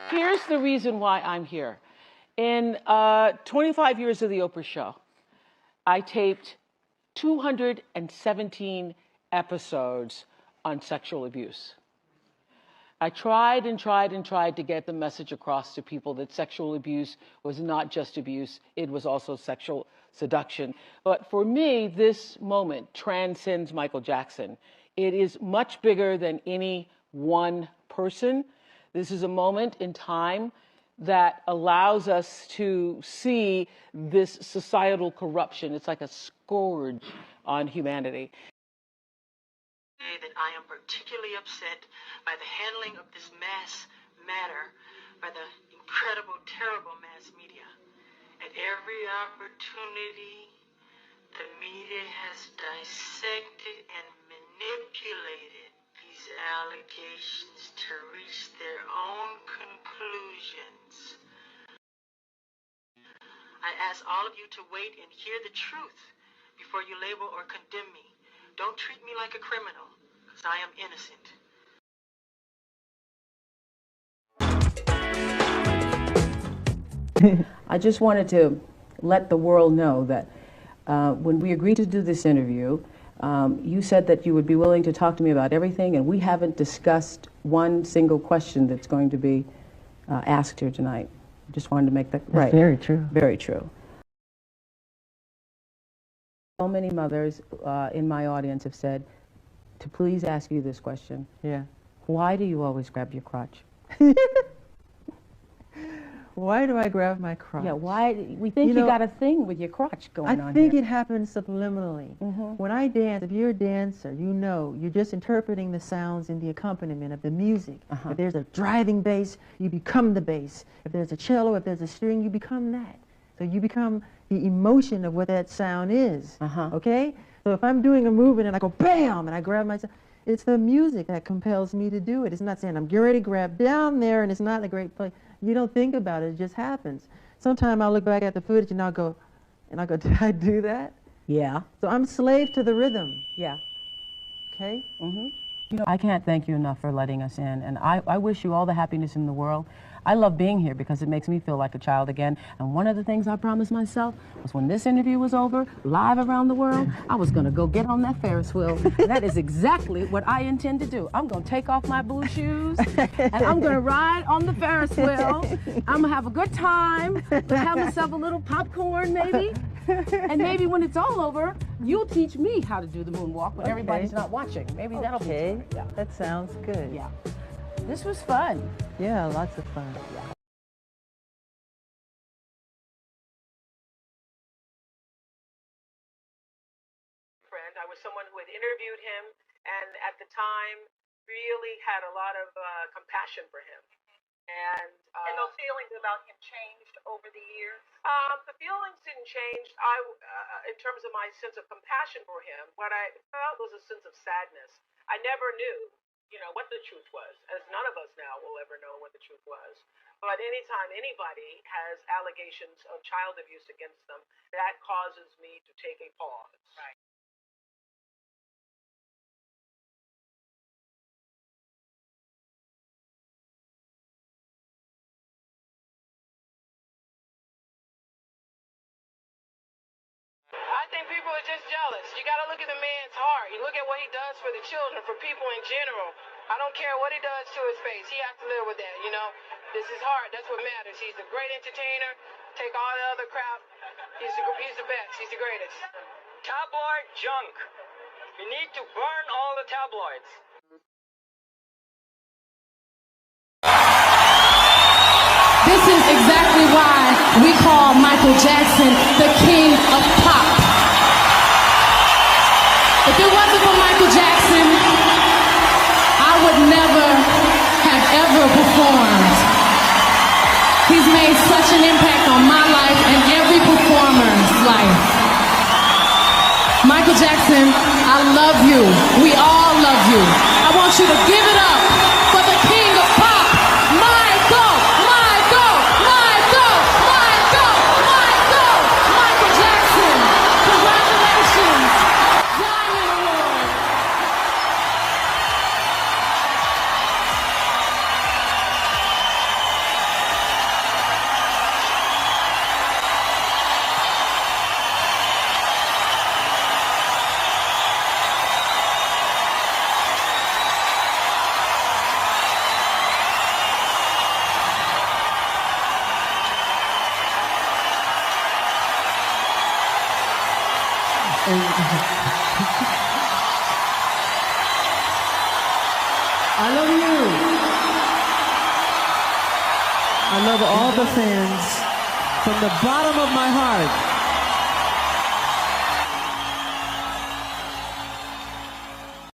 Here's the reason why I'm here. In 25 years of the Oprah Show, I taped 217 episodes on sexual abuse. I tried and tried and tried to get the message across to people that sexual abuse was not just abuse, it was also sexual seduction. But for me, this moment transcends Michael Jackson. It is much bigger than any one person. This is a moment in time that allows us to see this societal corruption. It's like a scourge on humanity. That I am particularly upset by the handling of this mass matter by the incredible, terrible mass media. At every opportunity, the media has dissected and manipulated these allegations to reach their own conclusions. I ask all of you to wait and hear the truth before you label or condemn me. Don't treat me like a criminal, because I am innocent. I just wanted to let the world know that when we agreed to do this interview, you said that you would be willing to talk to me about everything, and we haven't discussed one single question that's going to be asked here tonight. Just wanted to make that right. Very true. Very true. So many mothers in my audience have said to please ask you this question. Yeah. Why do you always grab your crotch? Why do I grab my crotch? Yeah, why? We think you got a thing with your crotch going on I think here. it happens subliminally. When I dance, if you're a dancer, you know, you're just interpreting the sounds and the accompaniment of the music. If there's a driving bass, you become the bass. If there's a cello, if there's a string, you become that. So you become the emotion of what that sound is, okay? So if I'm doing a movement and I go bam, and I grab myself, it's the music that compels me to do it. It's not saying I'm getting ready to grab down there and it's not a great place. You don't think about it, it just happens. Sometimes I'll look back at the footage and I'll go, did I do that? Yeah. So I'm slave to the rhythm. Yeah. Okay? You know, I can't thank you enough for letting us in, and I wish you all the happiness in the world. I love being here because it makes me feel like a child again. And one of the things I promised myself was when this interview was over, live around the world, I was going to go get on that Ferris wheel. And that is exactly what I intend to do. I'm going to take off my blue shoes, and I'm going to ride on the Ferris wheel. I'm going to have a good time, have myself a little popcorn maybe. And maybe when it's all over, you'll teach me how to do the moonwalk when everybody's not watching. Maybe that'll be fun. Yeah. That sounds good. Yeah. This was fun. Yeah, lots of fun. Friend, I was someone who had interviewed him and at the time really had a lot of compassion for him. And those feelings about him changed over the years? The feelings didn't change. In terms of my sense of compassion for him, what I felt was a sense of sadness. I never knew, what the truth was, as none of us now will ever know what the truth was. But anytime anybody has allegations of child abuse against them, that causes me to take a pause. Right. I think people are just jealous. You got to look at the man's heart. You look at what he does for the children, for people in general. I don't care what he does to his face. He has to live with that, This is hard. That's what matters. He's a great entertainer. Take all the other crap. He's the best. He's the greatest. Tabloid junk. We need to burn all the tabloids. This is exactly why we call Michael Jackson the king of pop. If it wasn't for Michael Jackson, I would never have ever performed. He's made such an impact on my life and every performer's life. Michael Jackson, I love you. We all love you. I want you to give it up for the king of pop, Michael, Michael, Michael, Michael, Michael, Michael Jackson. Congratulations. Diamond Award. And I love you. I love all the fans from the bottom of my heart.